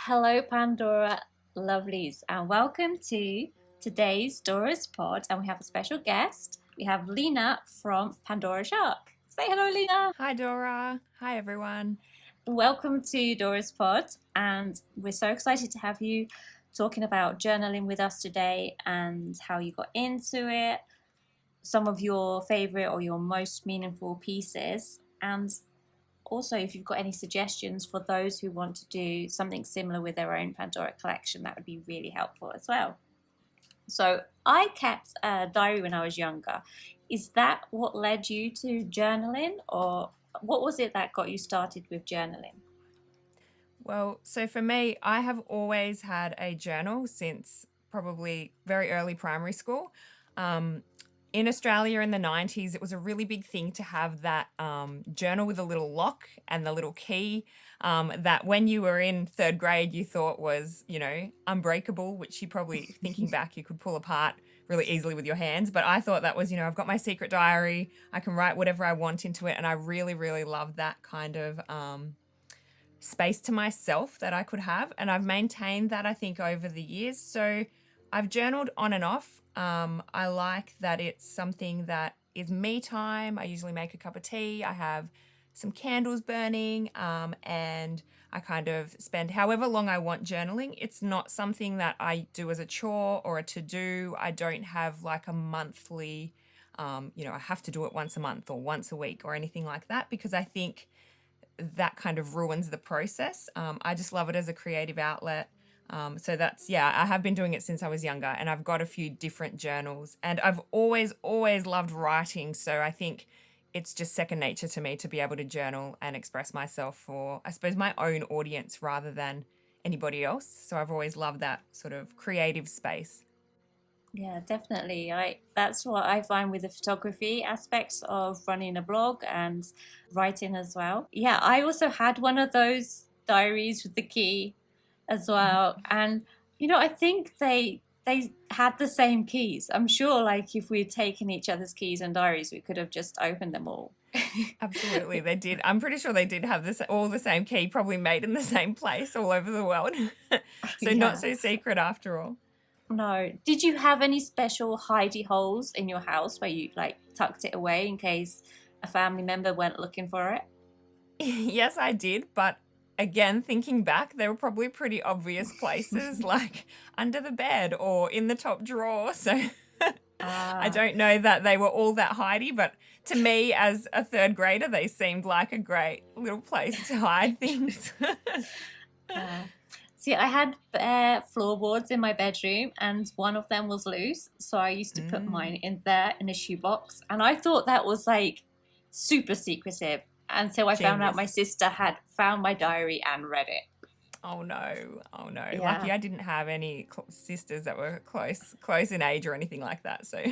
Hello, Pandora lovelies, and welcome to today's Dora's Pod. And we have a special guest. We have Lina from Pandora Shark. Say hello, Lina. Hi, Dora. Hi, everyone. Welcome to Dora's Pod, and we're so excited to have you talking about journaling with us today and how you got into it, some of your favorite or your most meaningful pieces, and also if you've got any suggestions for those who want to do something similar with their own Pandora collection, that would be really helpful as well. So I kept a diary when I was younger. Is that what led you to journaling, or what was it that got you started with journaling? Well, so for me, I have always had a journal since probably very early primary school. In Australia in the 90s, it was a really big thing to have that journal with a little lock and the little key that when you were in third grade, you thought was, unbreakable, which you probably, thinking back, you could pull apart really easily with your hands. But I thought that was, I've got my secret diary. I can write whatever I want into it. And I really, really loved that kind of space to myself that I could have. And I've maintained that, I think, over the years. So I've journaled on and off. I like that it's something that is me time. I usually make a cup of tea. I have some candles burning, and I kind of spend however long I want journaling. It's not something that I do as a chore or a to-do. I don't have like a monthly, I have to do it once a month or once a week or anything like that, because I think that kind of ruins the process. I just love it as a creative outlet. So I have been doing it since I was younger, and I've got a few different journals, and I've always loved writing. So I think it's just second nature to me to be able to journal and express myself for, I suppose, my own audience rather than anybody else. So I've always loved that sort of creative space. Yeah, definitely. That's what I find with the photography aspects of running a blog and writing as well. Yeah, I also had one of those diaries with the key as well. And I think they had the same keys. I'm sure like if we'd taken each other's keys and diaries, we could have just opened them all. Absolutely, they did. I'm pretty sure they did have this all the same key, probably made in the same place all over the world. So not Yeah. so secret after all. No. Did you have any special hidey holes in your house where you like tucked it away in case a family member went looking for it? Yes, I did, but again, thinking back, they were probably pretty obvious places, like under the bed or in the top drawer. So I Ah, don't know that they were all that hidey, but to me, as a third grader, they seemed like a great little place to hide things. yeah. See, I had floorboards in my bedroom, and one of them was loose, so I used to put mine Mm, in there in a shoebox, and I thought that was like super secretive until I found out my genius. sister had found my diary and read it. Oh no, oh no. Yeah. Lucky I didn't have any sisters that were close in age or anything like that. So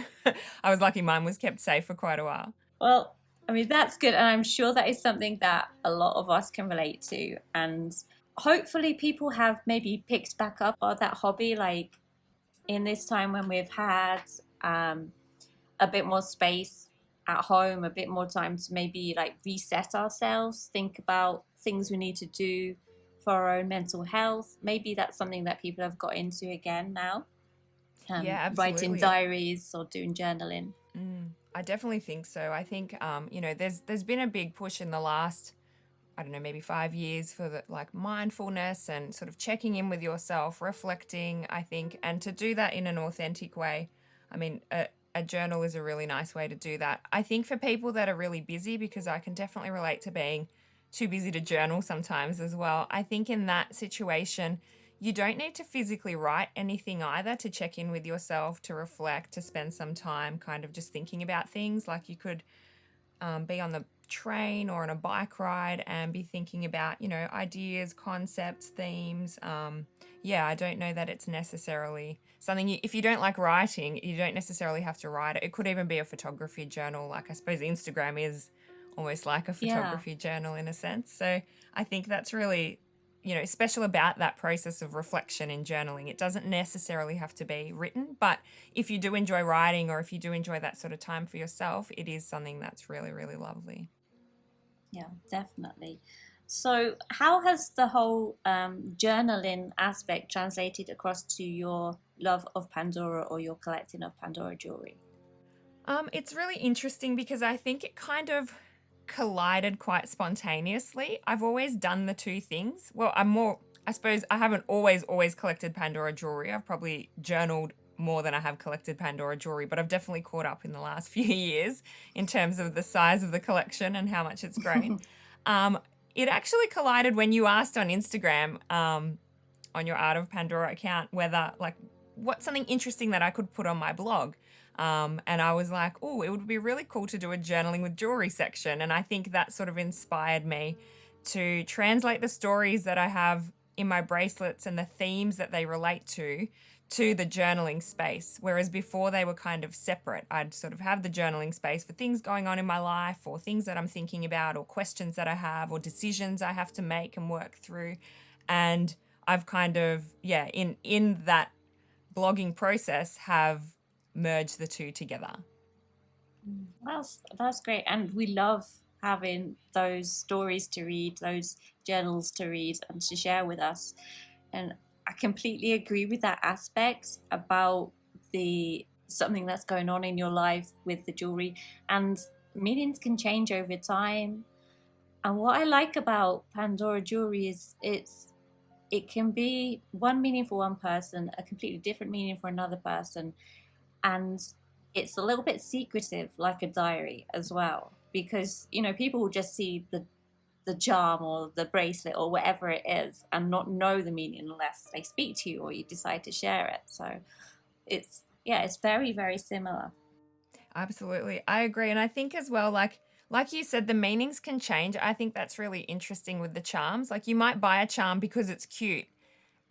I was lucky mine was kept safe for quite a while. Well, I mean, that's good. And I'm sure that is something that a lot of us can relate to. And hopefully, people have maybe picked back up on that hobby, like in this time when we've had um, a bit more space at home, a bit more time to maybe like reset ourselves, think about things we need to do for our own mental health. Maybe that's something that people have got into again now, Yeah, writing absolutely. diaries or doing journaling. I definitely think so. I think there's been a big push in the last, I don't know, maybe 5 years for the like mindfulness and sort of checking in with yourself, reflecting, I think, and to do that in an authentic way. I mean, a journal is a really nice way to do that. I think for people that are really busy, because I can definitely relate to being too busy to journal sometimes as well. I think in that situation, you don't need to physically write anything either to check in with yourself, to reflect, to spend some time kind of just thinking about things. Like you could be on the train or on a bike ride and be thinking about, ideas, concepts, themes. I don't know that it's necessarily something if you don't like writing, you don't necessarily have to write it. It could even be a photography journal. Like I suppose Instagram is almost like a Yeah. photography journal in a sense. So I think that's really, special about that process of reflection and journaling. It doesn't necessarily have to be written, but if you do enjoy writing or if you do enjoy that sort of time for yourself, it is something that's really, really lovely. Yeah, definitely. So, how has the whole journaling aspect translated across to your love of Pandora or your collecting of Pandora jewelry? It's really interesting because I think it kind of collided quite spontaneously. I've always done the two things. Well, I suppose I haven't always collected Pandora jewelry. I've probably journaled more than I have collected Pandora jewelry, but I've definitely caught up in the last few years in terms of the size of the collection and how much it's grown. Um, it actually collided when you asked on Instagram, on your Art of Pandora account, whether like what's something interesting that I could put on my blog. And I was like, oh, it would be really cool to do a journaling with jewelry section. And I think that sort of inspired me to translate the stories that I have in my bracelets and the themes that they relate to the journaling space. Whereas before they were kind of separate. I'd sort of have the journaling space for things going on in my life or things that I'm thinking about or questions that I have or decisions I have to make and work through. And I've kind of, in that blogging process have merged the two together. That's great, and we love having those stories to read, those journals to read, and to share with us. And I completely agree with that aspect about the something that's going on in your life with the jewelry, and meanings can change over time. And what I like about Pandora jewelry is it can be one meaning for one person, a completely different meaning for another person, and it's a little bit secretive, like a diary as well, because people will just see the charm or the bracelet or whatever it is and not know the meaning unless they speak to you or you decide to share it. So it's very, very similar. Absolutely. I agree. And I think as well, like you said, the meanings can change. I think that's really interesting with the charms. Like you might buy a charm because it's cute,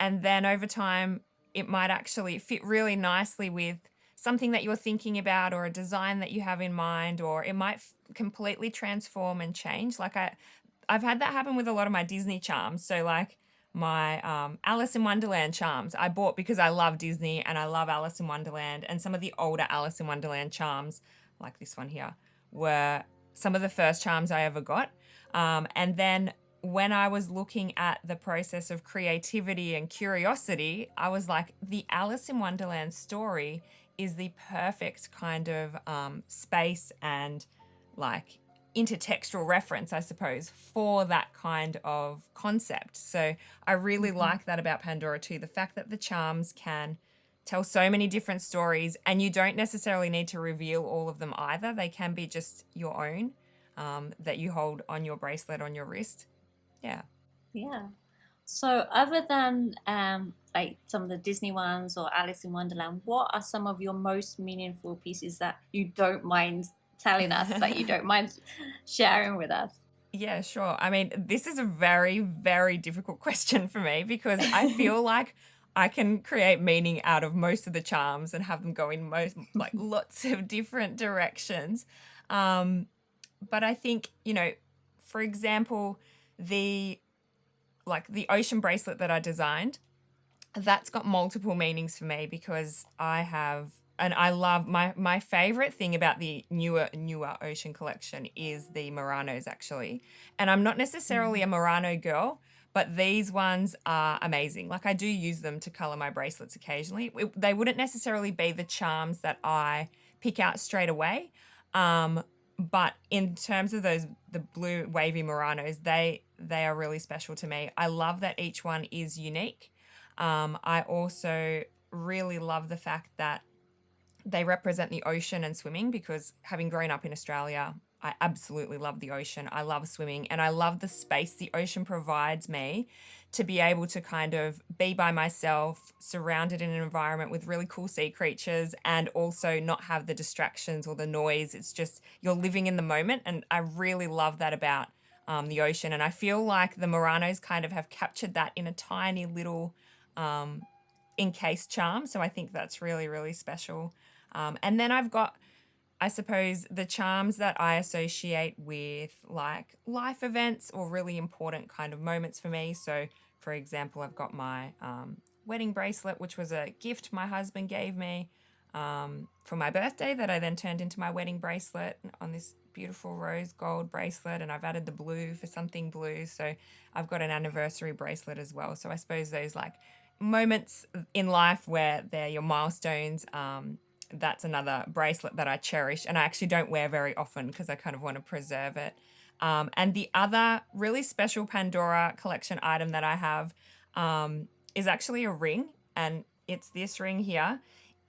and then over time it might actually fit really nicely with something that you're thinking about or a design that you have in mind, or it might completely transform and change. Like I've had that happen with a lot of my Disney charms. So like my Alice in Wonderland charms I bought because I love Disney and I love Alice in Wonderland, and some of the older Alice in Wonderland charms, like this one here, were some of the first charms I ever got. And then when I was looking at the process of creativity and curiosity, I was like, the Alice in Wonderland story is the perfect kind of space and like intertextual reference, I suppose, for that kind of concept. So I really like that about Pandora too, the fact that the charms can tell so many different stories and you don't necessarily need to reveal all of them either. They can be just your own that you hold on your bracelet, on your wrist. Yeah. Yeah. So other than like some of the Disney ones or Alice in Wonderland, what are some of your most meaningful pieces that you don't mind telling us, that you don't mind sharing with us? Yeah, sure. I mean, this is a very, very difficult question for me because I feel like I can create meaning out of most of the charms and have them go in like lots of different directions. But I think, for example, the ocean bracelet that I designed, that's got multiple meanings for me because I love my favorite thing about the newer ocean collection is the Muranos actually. And I'm not necessarily a Murano girl, but these ones are amazing. Like I do use them to color my bracelets occasionally. They wouldn't necessarily be the charms that I pick out straight away. But in terms of the blue wavy Muranos, they are really special to me. I love that each one is unique. I also really love the fact that they represent the ocean and swimming because having grown up in Australia, I absolutely love the ocean. I love swimming and I love the space the ocean provides me to be able to kind of be by myself, surrounded in an environment with really cool sea creatures and also not have the distractions or the noise. It's just you're living in the moment, and I really love that about the ocean. And I feel like the Muranos kind of have captured that in a tiny little encased charm. So I think that's really, really special. And then I've got, I suppose, the charms that I associate with like life events or really important kind of moments for me. So, for example, I've got my wedding bracelet, which was a gift my husband gave me for my birthday that I then turned into my wedding bracelet on this beautiful rose gold bracelet, and I've added the blue for something blue. So I've got an anniversary bracelet as well. So I suppose those like moments in life where they're your milestones, that's another bracelet that I cherish, and I actually don't wear very often because I kind of want to preserve it. And the other really special Pandora collection item that I have is actually a ring, and it's this ring here.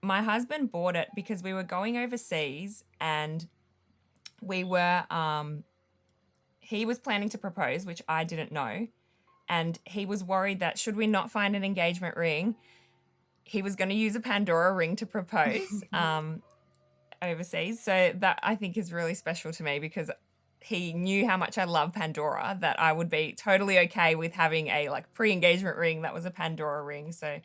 My husband bought it because we were going overseas, and we were he was planning to propose, which I didn't know, and he was worried that should we not find an engagement ring, he was going to use a Pandora ring to propose overseas. So that I think is really special to me because he knew how much I love Pandora, that I would be totally okay with having a like pre-engagement ring that was a Pandora ring. So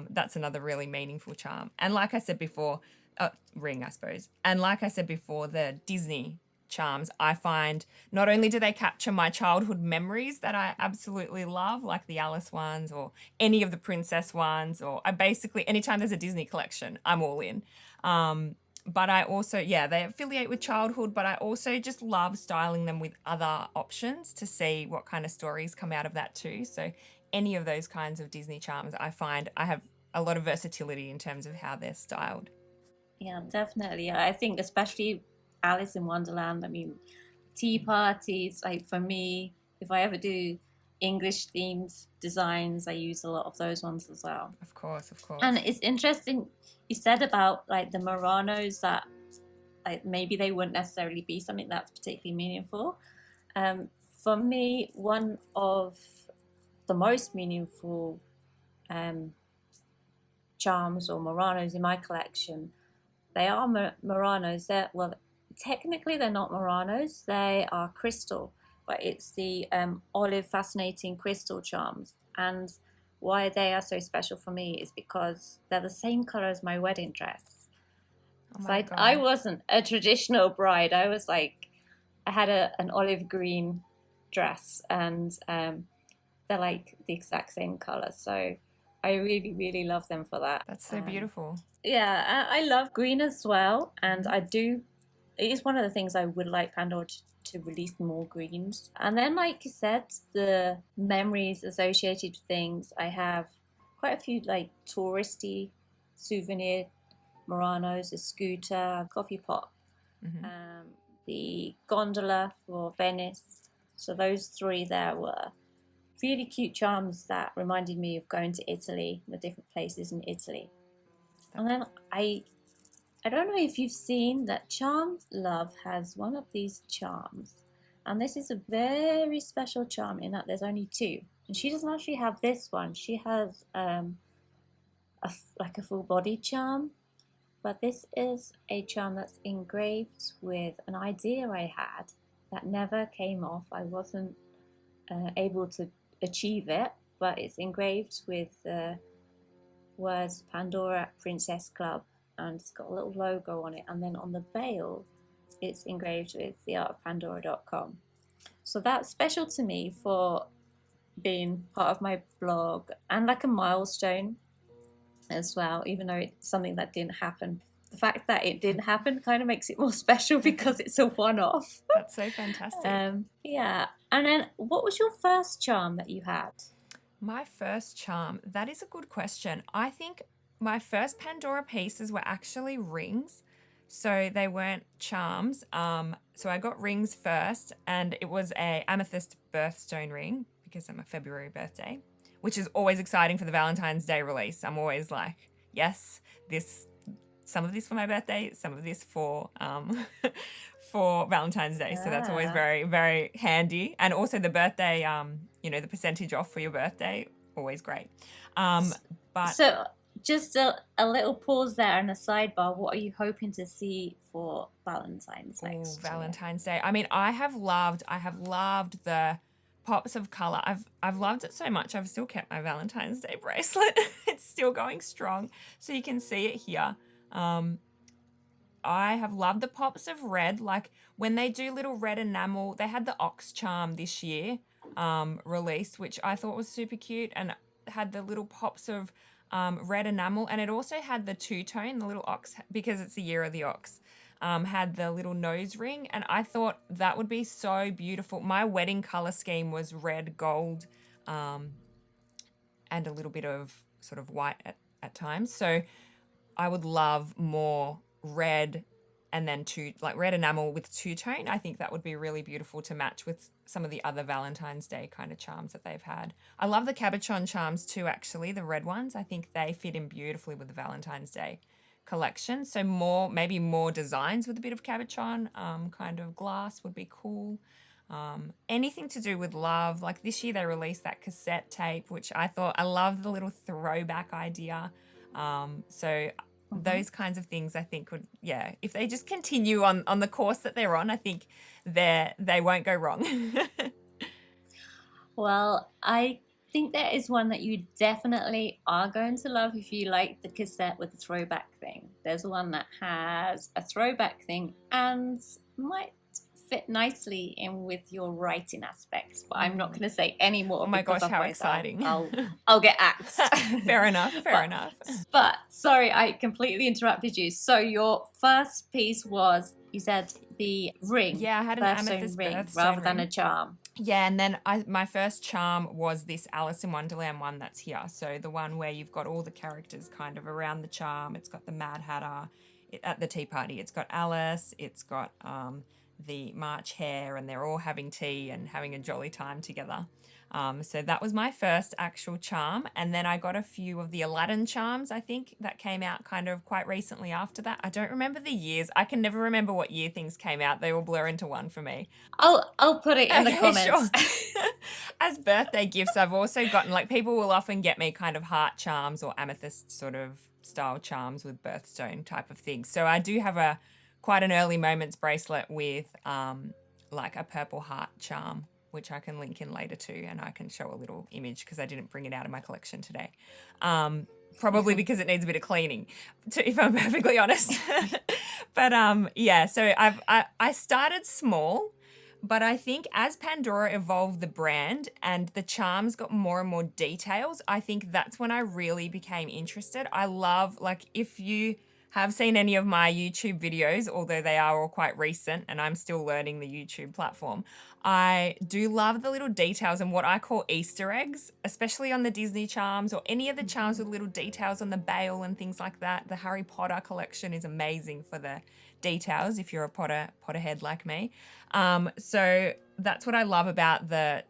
that's another really meaningful charm. And like I said before, ring, I suppose. And like I said before, the Disney charms, I find not only do they capture my childhood memories that I absolutely love, like the Alice ones or any of the princess ones, or I basically, anytime there's a Disney collection, I'm all in. But I also, they affiliate with childhood, but I also just love styling them with other options to see what kind of stories come out of that too. So any of those kinds of Disney charms, I find I have a lot of versatility in terms of how they're styled. Yeah, definitely. I think especially Alice in Wonderland, I mean, tea parties, like for me, if I ever do English themed designs, I use a lot of those ones as well. Of course. And it's interesting you said about like the Muranos, that like maybe they wouldn't necessarily be something that's particularly meaningful. For me, one of the most meaningful charms or Muranos in my collection, they are Muranos. Technically they're not Muranos, they are crystal, but it's the olive fascinating crystal charms. And why they are so special for me is because they're the same color as my wedding dress. Oh so I wasn't a traditional bride. I was like, I had an olive green dress, and they're like the exact same color. So I really, really love them for that. That's so beautiful. Yeah, I love green as well, and it is one of the things I would like Pandora to release more greens. And then, like you said, the memories associated with things, I have quite a few like touristy souvenir Muranos, a scooter, a coffee pot, the gondola for Venice. So those three there were really cute charms that reminded me of going to Italy, the different places in Italy. And then I don't know if you've seen that Charmed Love has one of these charms. And this is a very special charm in that there's only two. And she doesn't actually have this one. She has like a full body charm. But this is a charm that's engraved with an idea I had that never came off. I wasn't able to achieve it, but it's engraved with the words Pandora Princess Club, and it's got a little logo on it, and then on the bail it's engraved with theartofpandora.com. So that's special to me for being part of my blog and like a milestone as well, even though it's something that didn't happen. The fact that it didn't happen kind of makes it more special because it's a one-off. That's so fantastic. Yeah. And then what was your first charm that you had? My first charm, that is a good question. I think my first Pandora pieces were actually rings. So they weren't charms. So I got rings first, and it was a amethyst birthstone ring because I'm a February birthday, which is always exciting for the Valentine's Day release. I'm always like, yes, some of this for my birthday, some of this for for Valentine's Day. So that's always very, very handy. And also the birthday, the percentage off for your birthday, always great. But so just a little pause there and a sidebar. What are you hoping to see for Valentine's next year? Valentine's Day. I mean, I have loved the pops of color. I've loved it so much. I've still kept my Valentine's Day bracelet. It's still going strong. So you can see it here. I have loved the pops of red. Like when they do little red enamel, they had the ox charm this year released, which I thought was super cute, and had the little pops of red enamel, and it also had the two-tone, the little ox, because it's the year of the ox. had the little nose ring, and I thought that would be so beautiful. My wedding color scheme was red, gold, and a little bit of sort of white at times. So I would love more red and then red enamel with two-tone. I think that would be really beautiful to match with some of the other Valentine's Day kind of charms that they've had. I love the cabochon charms too, actually, the red ones. I think they fit in beautifully with the Valentine's Day collection. So maybe more designs with a bit of cabochon, kind of glass would be cool. Anything to do with love. Like this year they released that cassette tape, which I love the little throwback idea. So those kinds of things I think would, if they just continue on the course that they're on, I think they won't go wrong. Well, I think there is one that you definitely are going to love if you like the cassette with the throwback thing. There's one that has a throwback thing and might fit nicely in with your writing aspects, but I'm not going to say any more. Oh my gosh, how exciting. I'll get axed. Fair enough. But sorry, I completely interrupted you. So your first piece was, you said the ring. Yeah, I had an amethyst ring rather than a charm. Yeah, and then my first charm was this Alice in Wonderland one that's here. So the one where you've got all the characters kind of around the charm. It's got the Mad Hatter at the tea party. It's got Alice. It's got the March Hare, and they're all having tea and having a jolly time together. So that was my first actual charm. And then I got a few of the Aladdin charms, I think, that came out kind of quite recently after that. I don't remember the years. I can never remember what year things came out. They all blur into one for me. I'll put it in the comments. Sure. As birthday gifts, I've also gotten, like, people will often get me kind of heart charms or amethyst sort of style charms with birthstone type of things. So I do have quite an early moments bracelet with like a purple heart charm, which I can link in later too, and I can show a little image because I didn't bring it out of my collection today. Probably because it needs a bit of cleaning, if I'm perfectly honest. But so I started small, but I think as Pandora evolved the brand and the charms got more and more details, I think that's when I really became interested. I love, like, if you have seen any of my YouTube videos, although they are all quite recent and I'm still learning the YouTube platform, I do love the little details and what I call Easter eggs, especially on the Disney charms or any of the charms with little details on the bail and things like that. The Harry Potter collection is amazing for the details if you're a Potterhead like me. So that's what I love about the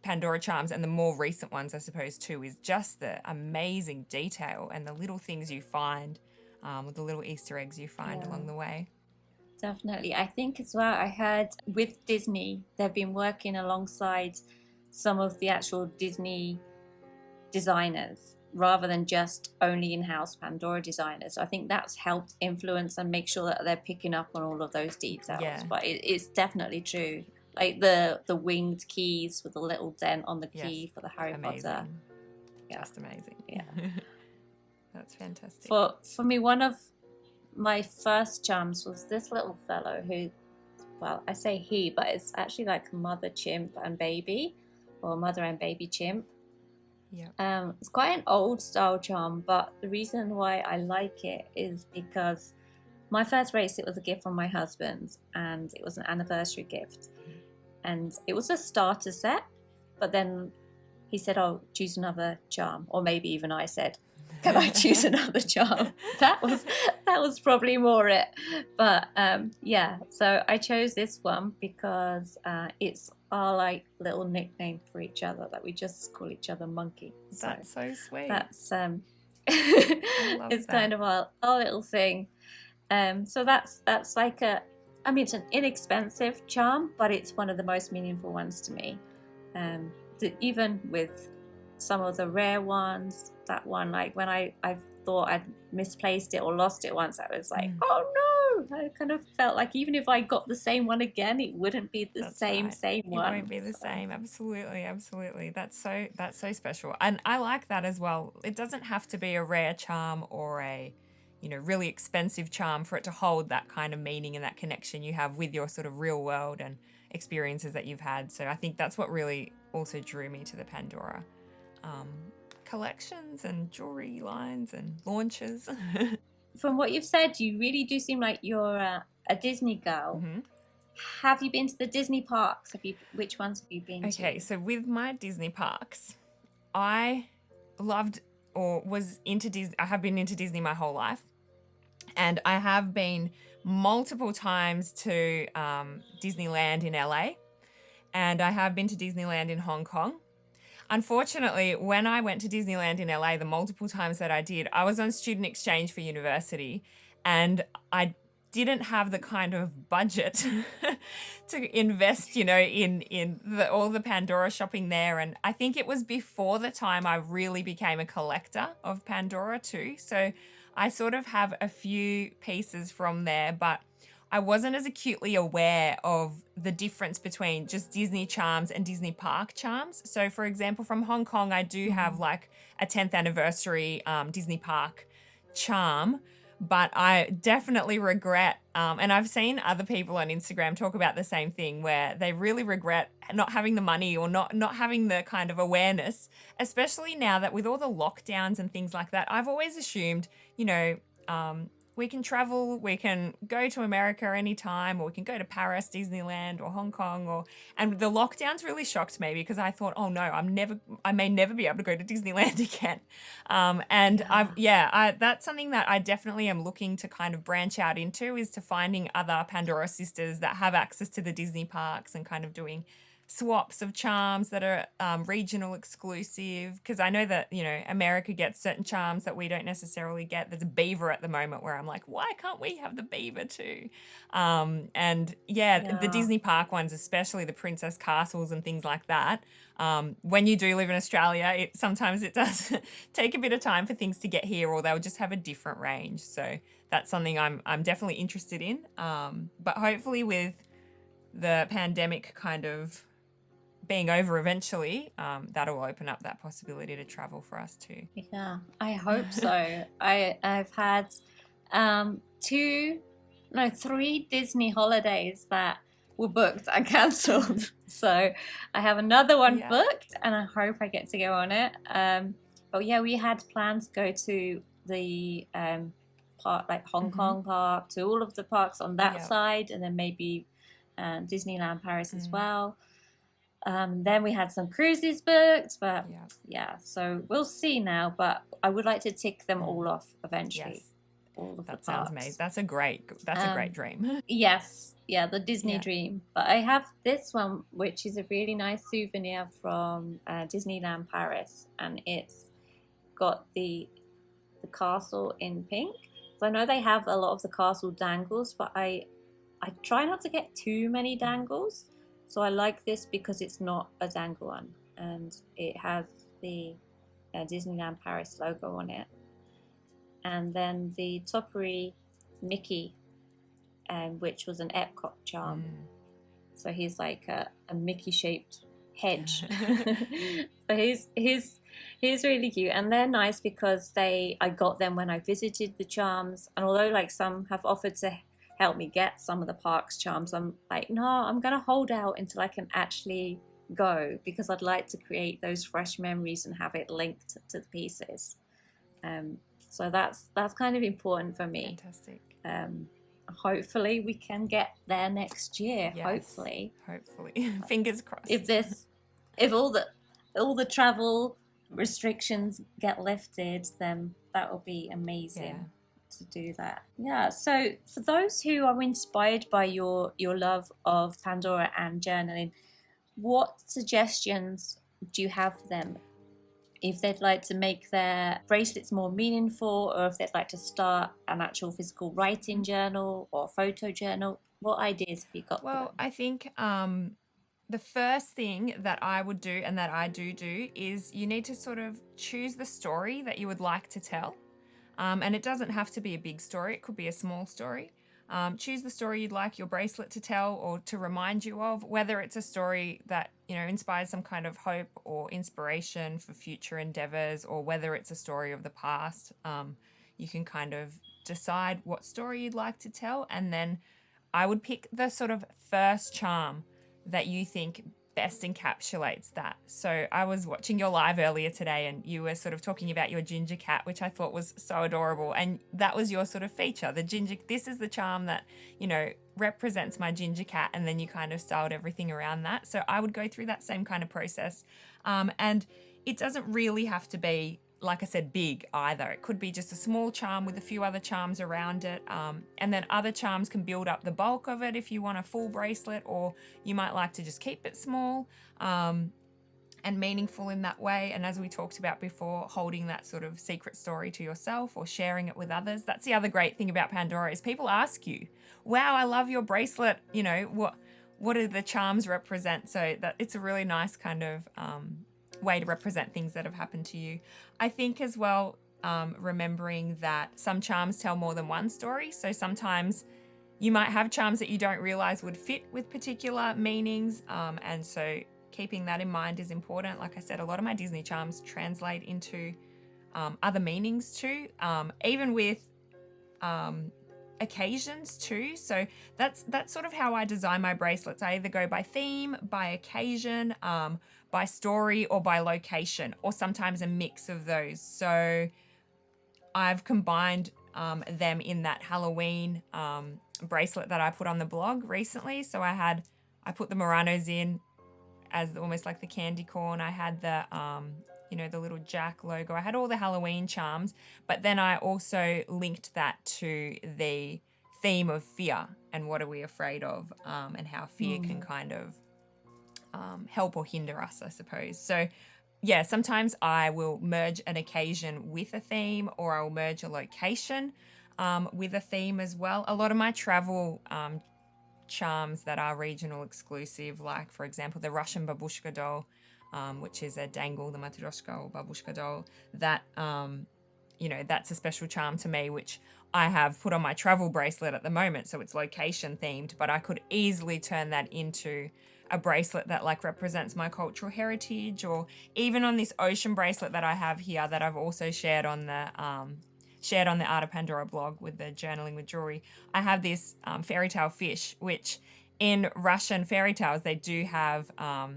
Pandora charms, and the more recent ones, I suppose, too, is just the amazing detail and the little things you find. With the little Easter eggs you find along the way. Definitely. I think as well, I heard with Disney, they've been working alongside some of the actual Disney designers rather than just only in-house Pandora designers. So I think that's helped influence and make sure that they're picking up on all of those details. Yeah. But it's definitely true. Like the winged keys with the little dent on the key for the Harry Potter. Yeah. Just amazing. Yeah. That's fantastic. For me, one of my first charms was this little fellow who, well, I say he, but it's actually like mother chimp and baby, or mother and baby chimp. Yeah. It's quite an old style charm, but the reason why I like it is because my first bracelet was a gift from my husband, and it was an anniversary gift, and it was a starter set. But then he said, "Oh, choose another charm," or maybe even I said, "Can I choose another charm?" That was probably more it. But so I chose this one because it's our like little nickname for each other, that we just call each other Monkey. That's so sweet. That's it's kind of our little thing. So that's like it's an inexpensive charm, but it's one of the most meaningful ones to me. Even with some of the rare ones, that one, like when I thought I'd misplaced it or lost it once, I was like, oh no! I kind of felt like even if I got the same one again, it wouldn't be the same one. It won't be the same. Absolutely. That's so special, and I like that as well. It doesn't have to be a rare charm or a really expensive charm for it to hold that kind of meaning and that connection you have with your sort of real world and experiences that you've had. So I think that's what really also drew me to the Pandora collections and jewelry lines and launches. from what you've said, you really do seem like you're a Disney girl. Mm-hmm. Have you been to the Disney parks? Which ones have you been to? Okay, so with my Disney parks, I loved or was into Disney. I have been into Disney my whole life, and I have been multiple times to Disneyland in LA, and I have been to Disneyland in Hong Kong. Unfortunately, when I went to Disneyland in LA, the multiple times that I did, I was on student exchange for university, and I didn't have the kind of budget to invest, in all the Pandora shopping there. And I think it was before the time I really became a collector of Pandora too. So I sort of have a few pieces from there, but I wasn't as acutely aware of the difference between just Disney charms and Disney park charms. So for example, from Hong Kong, I do have like a 10th anniversary Disney park charm, but I definitely regret, and I've seen other people on Instagram talk about the same thing, where they really regret not having the money or not having the kind of awareness, especially now that with all the lockdowns and things like that. I've always assumed, we can travel, we can go to America anytime, or we can go to Paris, Disneyland, or Hong Kong, and the lockdowns really shocked me because I thought, oh no, I may never be able to go to Disneyland again. That's something that I definitely am looking to kind of branch out into, is to finding other Pandora sisters that have access to the Disney parks and kind of doing swaps of charms that are regional exclusive, because I know that America gets certain charms that we don't necessarily get. There's a beaver at the moment where I'm like, why can't we have the beaver too? The Disney park ones, especially the princess castles and things like that, when you do live in Australia, sometimes it does take a bit of time for things to get here, or they'll just have a different range. So that's something I'm definitely interested in, but hopefully with the pandemic kind of being over eventually, that'll open up that possibility to travel for us too. Yeah, I hope so. I've had 3 Disney holidays that were booked and cancelled. So I have another one booked, and I hope I get to go on it. But yeah, we had plans to go to the park, like Hong Kong park, to all of the parks on that side, and then maybe Disneyland Paris as well. Then we had some cruises booked, but so we'll see now. But I would like to tick them all off eventually. Yes. All of that the sounds amazing. That's a great dream. Yes, the Disney dream. But I have this one, which is a really nice souvenir from Disneyland Paris, and it's got the castle in pink. So I know they have a lot of the castle dangles, but I try not to get too many dangles. So I like this because it's not a dangle one, and it has the Disneyland Paris logo on it. And then the Toppery Mickey, which was an Epcot charm. So he's like a Mickey-shaped hedge. So he's really cute, and they're nice because I got them when I visited the charms. And although like some have offered to help me get some of the park's charms, I'm like, no, I'm gonna hold out until I can actually go, because I'd like to create those fresh memories and have it linked to the pieces. So that's kind of important for me. Fantastic. Hopefully we can get there next year. Yes, hopefully fingers crossed. If all the travel restrictions get lifted, then that will be amazing to do that. So for those who are inspired by your love of Pandora and journaling, what suggestions do you have for them if they'd like to make their bracelets more meaningful, or if they'd like to start an actual physical writing journal or photo journal? What ideas have you got? Well, I think the first thing that I would do, and that I do, is you need to sort of choose the story that you would like to tell. And it doesn't have to be a big story. It could be a small story. Choose the story you'd like your bracelet to tell or to remind you of, whether it's a story that, inspires some kind of hope or inspiration for future endeavors, or whether it's a story of the past. You can kind of decide what story you'd like to tell, and then I would pick the sort of first charm that you think best encapsulates that. So I was watching your live earlier today and you were sort of talking about your ginger cat, which I thought was so adorable. And that was your sort of feature, the ginger. This is the charm that, you know, represents my ginger cat. And then you kind of styled everything around that. So I would go through that same kind of process. And it doesn't really have to be, like I said, big either. It could be just a small charm with a few other charms around it. And then other charms can build up the bulk of it if you want a full bracelet, or you might like to just keep it small and meaningful in that way. And as we talked about before, holding that sort of secret story to yourself or sharing it with others. That's the other great thing about Pandora is people ask you, wow, I love your bracelet. You know, what do the charms represent? So that it's a really nice kind of way to represent things that have happened to you. I think as well, remembering that some charms tell more than one story. So sometimes you might have charms that you don't realize would fit with particular meanings. And so keeping that in mind is important. Like I said, a lot of my Disney charms translate into other meanings too, even with occasions too. So that's sort of how I design my bracelets. I either go by theme, by occasion, by story, or by location, or sometimes a mix of those. So I've combined them in that Halloween bracelet that I put on the blog recently. So I put the Muranos in as almost like the candy corn. I had the the little Jack logo. I had all the Halloween charms, but then I also linked that to the theme of fear and what are we afraid of, and how fear can kind of help or hinder us, I suppose. So yeah, sometimes I will merge an occasion with a theme, or I will merge a location with a theme as well. A lot of my travel charms that are regional exclusive, like for example the Russian babushka doll, which is a dangle, the matryoshka or babushka doll, that that's a special charm to me, which I have put on my travel bracelet at the moment. So it's location themed, but I could easily turn that into a bracelet that like represents my cultural heritage, or even on this ocean bracelet that I have here that I've also shared on the Art of Pandora blog with the journaling with jewelry. I have this fairy tale fish, which in Russian fairy tales, they do have, a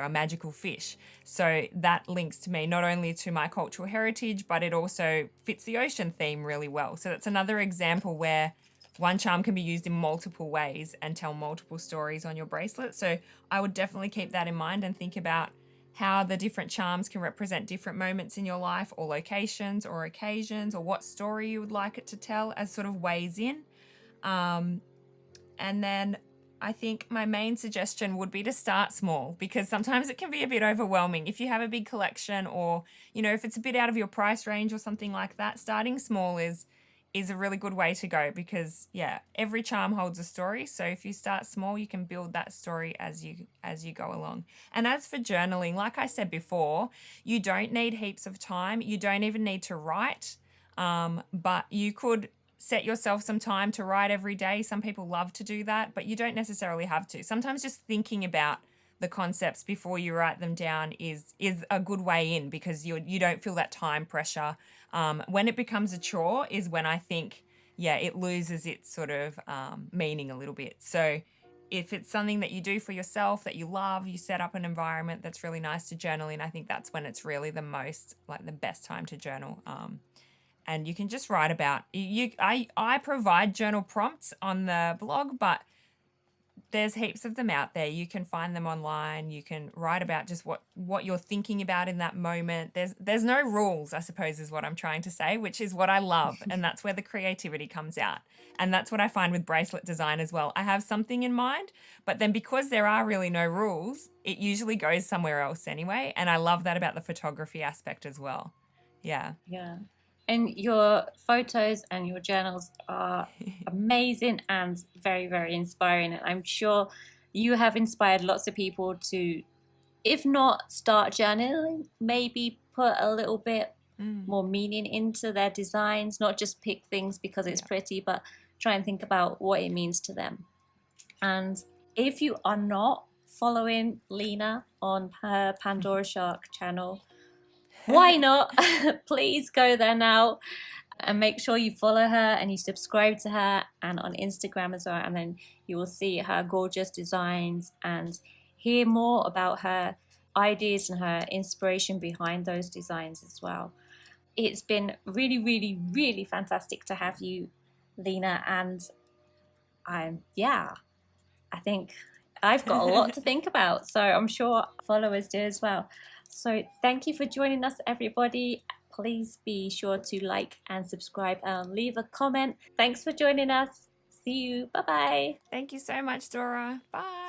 magical fish. So that links to me not only to my cultural heritage, but it also fits the ocean theme really well. So that's another example where one charm can be used in multiple ways and tell multiple stories on your bracelet. So I would definitely keep that in mind and think about how the different charms can represent different moments in your life, or locations or occasions, or what story you would like it to tell as sort of ways in. And then I think my main suggestion would be to start small, because sometimes it can be a bit overwhelming. If you have a big collection, or, if it's a bit out of your price range or something like that, starting small is a really good way to go, because every charm holds a story. So if you start small, you can build that story as you go along. And as for journaling, like I said before, you don't need heaps of time. You don't even need to write, but you could set yourself some time to write every day. Some people love to do that, but you don't necessarily have to. Sometimes just thinking about the concepts before you write them down is a good way in, because you don't feel that time pressure. When it becomes a chore is when I think, it loses its sort of meaning a little bit. So if it's something that you do for yourself that you love, you set up an environment that's really nice to journal in, I think that's when it's really the best time to journal. And you can just write about I provide journal prompts on the blog, but there's heaps of them out there. You can find them online. You can write about just what you're thinking about in that moment. There's no rules, I suppose, is what I'm trying to say, which is what I love. And that's where the creativity comes out. And that's what I find with bracelet design as well. I have something in mind, but then because there are really no rules, it usually goes somewhere else anyway. And I love that about the photography aspect as well. Yeah. Yeah. And your photos and your journals are amazing and very, very inspiring. And I'm sure you have inspired lots of people to, if not start journaling, maybe put a little bit more meaning into their designs, not just pick things because it's pretty, but try and think about what it means to them. And if you are not following Lina on her Pandora Shark channel, why not? Please go there now and make sure you follow her and you subscribe to her, and on Instagram as well. And then you will see her gorgeous designs. And hear more about her ideas and her inspiration behind those designs as well. It's been really, really, really fantastic to have you, Lina, and I think I've got a lot to think about, so I'm sure followers do as well. So thank you for joining us, everybody. Please be sure to like and subscribe and leave a comment. Thanks for joining us. See you. Bye-bye. Thank you so much, Dora. Bye.